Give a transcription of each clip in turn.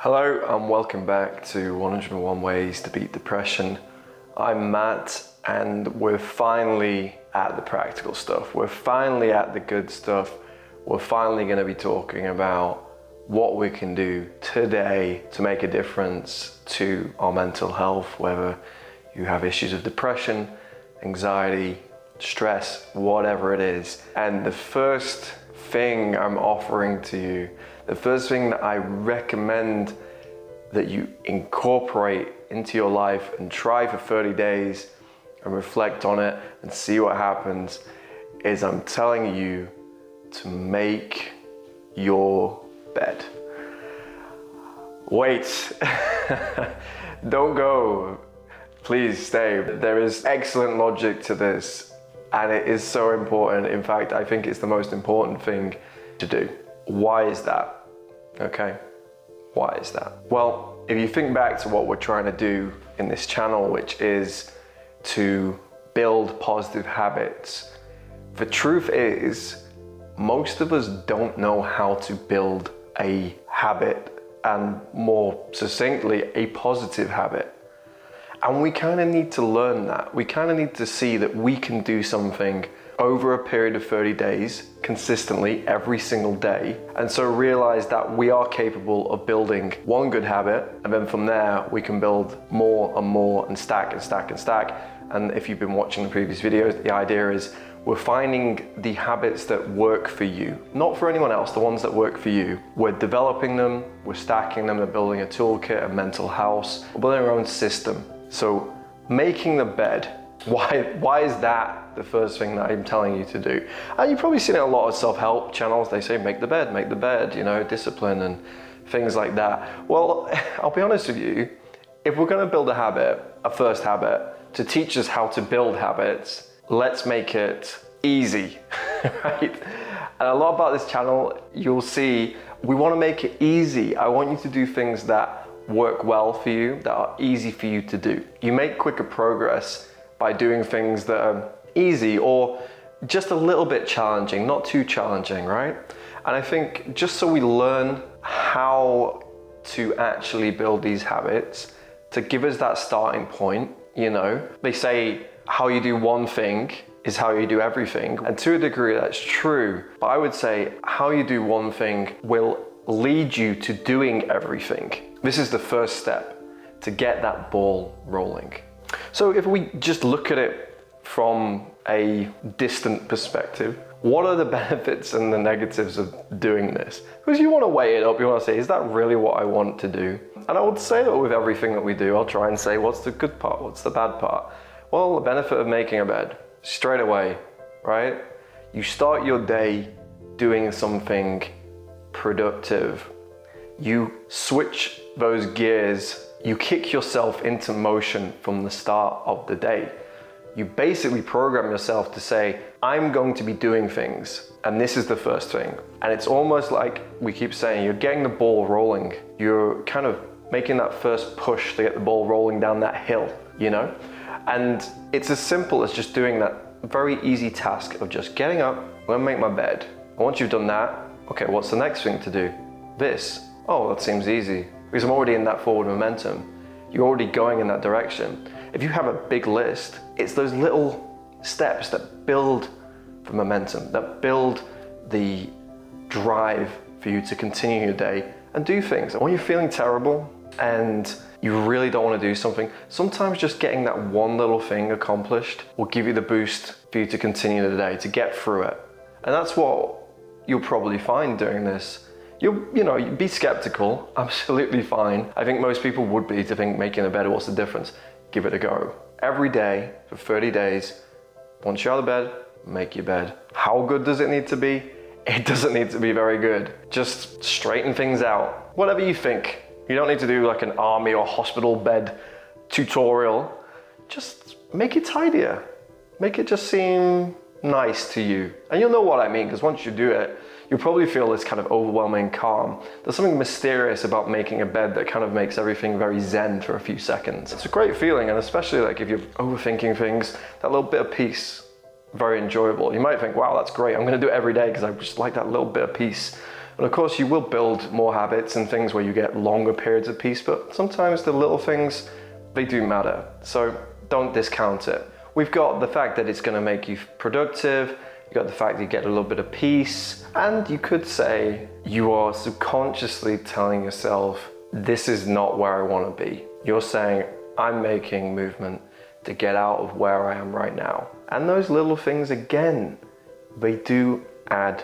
Hello and welcome back to 101 Ways to Beat Depression. I'm Matt and we're finally at the practical stuff. We're finally at the good stuff. We're finally going to be talking about what we can do today to make a difference to our mental health, whether you have issues of depression, anxiety, stress, whatever it is. And the first thing I'm offering to you, the first thing that I recommend that you incorporate into your life and try for 30 days and reflect on it and see what happens is I'm telling you to make your bed. Wait, don't go, please stay. There is excellent logic to this and it is so important. In fact, I think it's the most important thing to do. Why is that? Okay, why is that? Well, if you think back to what we're trying to do in this channel, which is to build positive habits, the truth is most of us don't know how to build a habit, and more succinctly, a positive habit. And we kind of need to learn that. We kind of need to see that we can do something over a period of 30 days, consistently, every single day. And so realize that we are capable of building one good habit, and then from there, we can build more and more and stack and stack and stack. And if you've been watching the previous videos, the idea is we're finding the habits that work for you, not for anyone else, the ones that work for you. We're developing them, we're stacking them, we're building a toolkit, a mental house, we're building our own system. So making the bed, why is that the first thing that I'm telling you to do? And you've probably seen it in a lot of self-help channels. They say make the bed, you know, discipline and things like that. Well, I'll be honest with you, if we're going to build a habit, a first habit, to teach us how to build habits, let's make it easy, right? And a lot about this channel, you'll see, we want to make it easy. I want you to do things that work well for you, that are easy for you to do. You make quicker progress by doing things that are easy or just a little bit challenging, not too challenging, right? And I think just so we learn how to actually build these habits, to give us that starting point, you know, they say how you do one thing is how you do everything. And to a degree, that's true. But I would say how you do one thing will lead you to doing everything. This is the first step to get that ball rolling. So if we just look at it from a distant perspective, what are the benefits and the negatives of doing this? Because you want to weigh it up, you want to say, is that really what I want to do? And I would say that with everything that we do, I'll try and say, what's the good part? What's the bad part? Well, the benefit of making a bed, straight away, right? You start your day doing something productive. You switch those gears, you kick yourself into motion from the start of the day. You basically program yourself to say, I'm going to be doing things, and this is the first thing. And it's almost like we keep saying, you're getting the ball rolling. You're kind of making that first push to get the ball rolling down that hill, you know? And it's as simple as just doing that very easy task of just getting up, I'm gonna make my bed. And once you've done that, okay, what's the next thing to do? This. Oh, that seems easy. Because I'm already in that forward momentum. You're already going in that direction. If you have a big list, it's those little steps that build the momentum, that build the drive for you to continue your day and do things. And when you're feeling terrible and you really don't want to do something, sometimes just getting that one little thing accomplished will give you the boost for you to continue the day, to get through it. And that's what you'll probably find doing this. You'd be skeptical, absolutely fine. I think most people would be to think making a bed, what's the difference? Give it a go. Every day for 30 days, once you're out of bed, make your bed. How good does it need to be? It doesn't need to be very good. Just straighten things out. Whatever you think. You don't need to do like an army or hospital bed tutorial. Just make it tidier. Make it just seem nice to you. And you'll know what I mean, because once you do it, you'll probably feel this kind of overwhelming calm. There's something mysterious about making a bed that kind of makes everything very zen for a few seconds. It's a great feeling, and especially like if you're overthinking things, that little bit of peace, very enjoyable. You might think, wow, that's great. I'm gonna do it every day because I just like that little bit of peace. And of course, you will build more habits and things where you get longer periods of peace, but sometimes the little things, they do matter. So don't discount it. We've got the fact that it's going to make you productive. You got the fact that you get a little bit of peace. And you could say you are subconsciously telling yourself, this is not where I want to be. You're saying, I'm making movement to get out of where I am right now. And those little things, again, they do add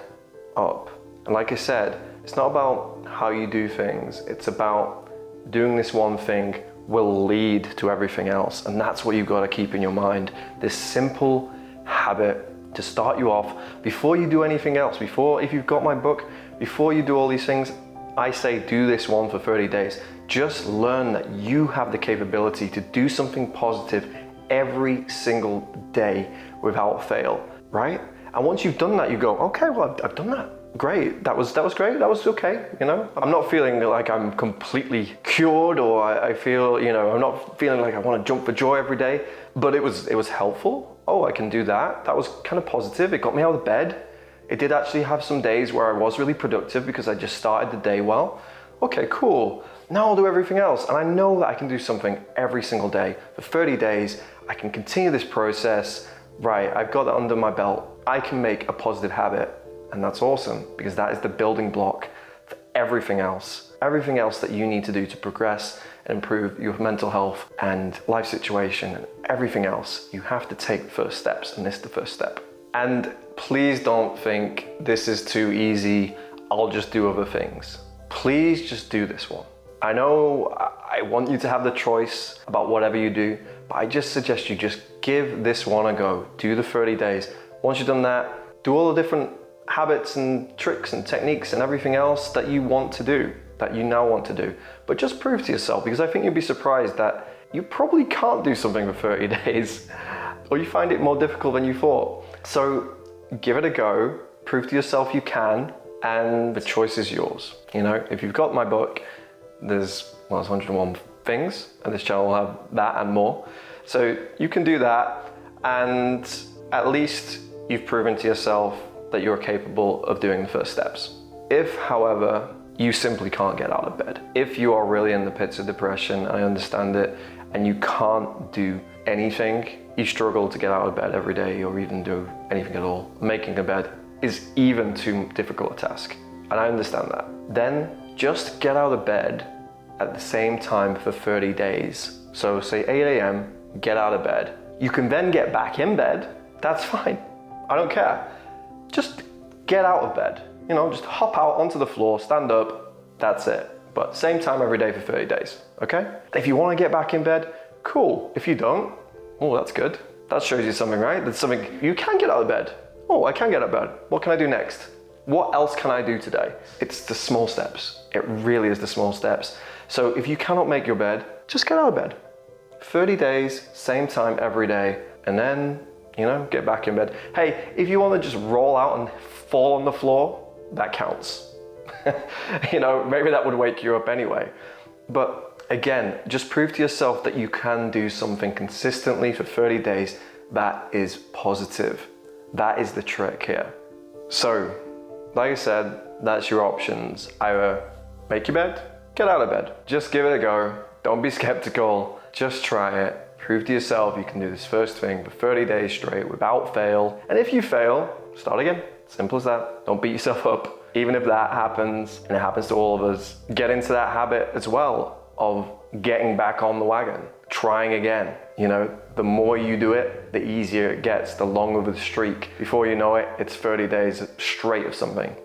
up. And like I said, it's not about how you do things. It's about doing this one thing will lead to everything else. And that's what you've got to keep in your mind. This simple habit to start you off before you do anything else. If you've got my book, before you do all these things, I say do this one for 30 days. Just learn that you have the capability to do something positive every single day without fail, right? And once you've done that, you go, okay, well, I've done that. Great, that was great, that was okay, you know? I'm not feeling like I'm completely cured, or I feel, I'm not feeling like I want to jump for joy every day, but it was helpful. Oh, I can do that. That was kind of positive. It got me out of bed. It did actually have some days where I was really productive because I just started the day well. Okay, cool. Now I'll do everything else. And I know that I can do something every single day. For 30 days, I can continue this process. Right, I've got that under my belt. I can make a positive habit. And that's awesome, because that is the building block for everything else. Everything else that you need to do to progress and improve your mental health and life situation and everything else. You have to take the first steps, and this is the first step. And please don't think this is too easy, I'll just do other things. Please just do this one. I know I want you to have the choice about whatever you do, but I just suggest you just give this one a go. Do the 30 days. Once you've done that, do all the different habits and tricks and techniques and everything else that you want to do, that you now want to do. But just prove to yourself, because I think you'll be surprised that you probably can't do something for 30 days, or you find it more difficult than you thought. So give it a go, prove to yourself you can, and the choice is yours. If you've got my book, there's 101 things, and this channel will have that and more. So you can do that, and at least you've proven to yourself that you're capable of doing the first steps. If, however, you simply can't get out of bed, if you are really in the pits of depression, I understand it, and you can't do anything, you struggle to get out of bed every day or even do anything at all, making a bed is even too difficult a task, and I understand that, then just get out of bed at the same time for 30 days. So say 8 a.m., get out of bed. You can then get back in bed, that's fine, I don't care. Just get out of bed, just hop out onto the floor, stand up, that's it. But same time every day for 30 days, okay? If you want to get back in bed, cool. If you don't, oh, that's good. That shows you something, right? That's something, you can get out of bed. Oh, I can get out of bed. What can I do next? What else can I do today? It's the small steps. It really is the small steps. So if you cannot make your bed, just get out of bed. 30 days, same time every day, and then get back in bed. Hey, if you want to just roll out and fall on the floor, that counts. Maybe that would wake you up anyway. But again, just prove to yourself that you can do something consistently for 30 days that is positive. That is the trick here. So, like I said, that's your options. Either make your bed, get out of bed. Just give it a go. Don't be skeptical. Just try it. Prove to yourself you can do this first thing for 30 days straight without fail. And if you fail, start again. Simple as that. Don't beat yourself up. Even if that happens, and it happens to all of us, get into that habit as well of getting back on the wagon, trying again. The more you do it, the easier it gets, the longer the streak. Before you know it, it's 30 days straight of something.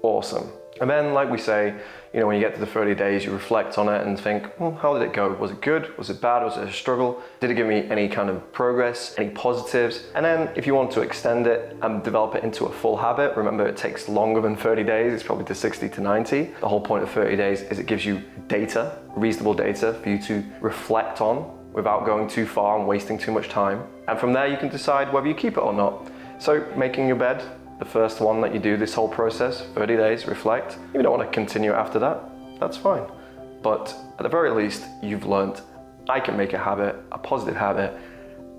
Awesome. And then, like we say, when you get to the 30 days, you reflect on it and think, how did it go? Was it good? Was it bad? Was it a struggle? Did it give me any kind of progress, any positives? And then if you want to extend it and develop it into a full habit, remember it takes longer than 30 days, it's probably to 60 to 90. The whole point of 30 days is it gives you data, reasonable data for you to reflect on without going too far and wasting too much time. And from there you can decide whether you keep it or not. So making your bed, the first one that you do this whole process, 30 days, reflect. If you don't want to continue after that, that's fine. But at the very least, you've learned I can make a habit, a positive habit,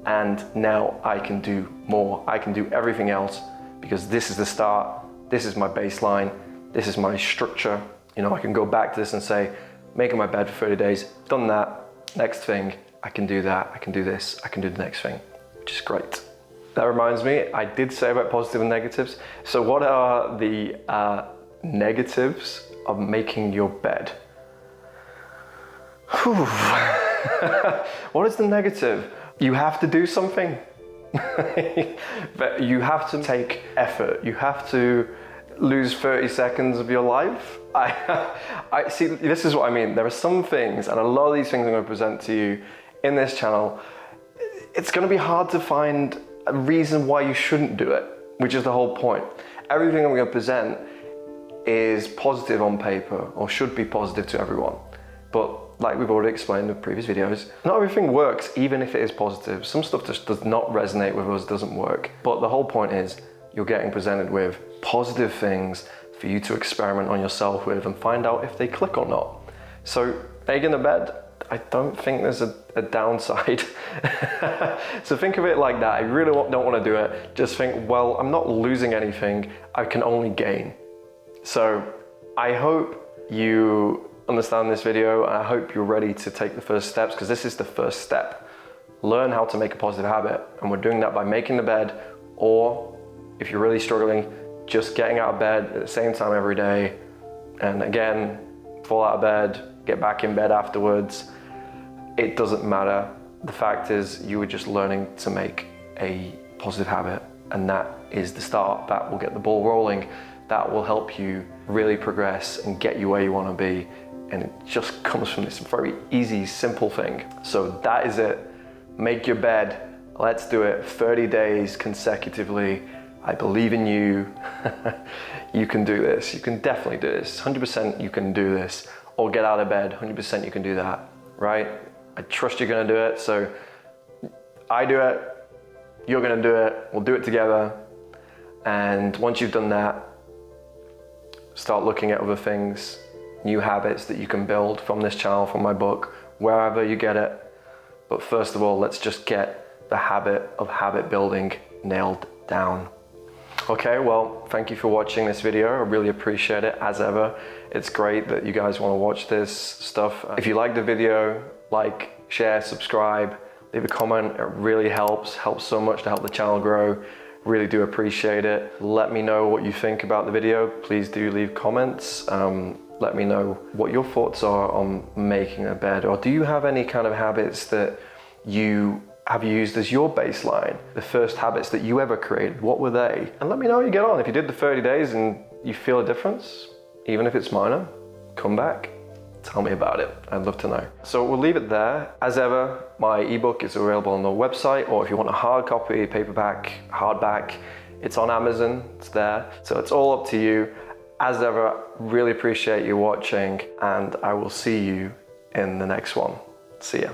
and now I can do more. I can do everything else because this is the start, this is my baseline, This is my structure. You know, I can go back to this and say, making my bed for 30 days, done that, next thing, I can do that, I can do this, I can do the next thing, which is great. That reminds me, I did say about positive and negatives. So what are the negatives of making your bed? What is the negative? You have to do something. But you have to take effort. You have to lose 30 seconds of your life. I see, this is what I mean. There are some things, and a lot of these things I'm going to present to you in this channel, it's going to be hard to find a reason why you shouldn't do it, which is the whole point. Everything I'm going to present is positive on paper, or should be positive to everyone. But like we've already explained in previous videos, not everything works even if it is positive. Some stuff just does not resonate with us, doesn't work. But the whole point is you're getting presented with positive things for you to experiment on yourself with and find out if they click or not. So making the bed, I don't think there's a downside. So think of it like that. I really don't want to do it. Just think, well, I'm not losing anything. I can only gain. So I hope you understand this video, and I hope you're ready to take the first steps, because this is the first step. Learn how to make a positive habit, and we're doing that by making the bed, or if you're really struggling, just getting out of bed at the same time every day, and again, fall out of bed, get back in bed afterwards. It doesn't matter. The fact is, you were just learning to make a positive habit, and that is the start. That will get the ball rolling. That will help you really progress and get you where you want to be. And it just comes from this very easy, simple thing. So that is it. Make your bed. Let's do it 30 days consecutively. I believe in you. You can do this. You can definitely do this. 100% you can do this. Or get out of bed. 100% you can do that, right? I trust you're gonna do it. So I do it. You're gonna do it. We'll do it together. And once you've done that, start looking at other things, new habits that you can build from this channel, from my book, wherever you get it. But first of all, let's just get the habit of habit building nailed down. Okay, well, thank you for watching this video. I really appreciate it, as ever. It's great that you guys want to watch this stuff. If you like the video, like, share, subscribe, leave a comment. It really helps so much to help the channel grow. Really do appreciate it. Let me know what you think about the video. Please do leave comments. Let me know what your thoughts are on making a bed, or do you have any kind of habits that you have used as your baseline? The first habits that you ever created, what were they? And let me know how you get on. If you did the 30 days and you feel a difference, even if it's minor, come back, tell me about it. I'd love to know. So we'll leave it there. As ever, my ebook is available on the website, or if you want a hard copy, paperback, hardback, it's on Amazon, it's there. So it's all up to you. As ever, really appreciate you watching, and I will see you in the next one. See ya.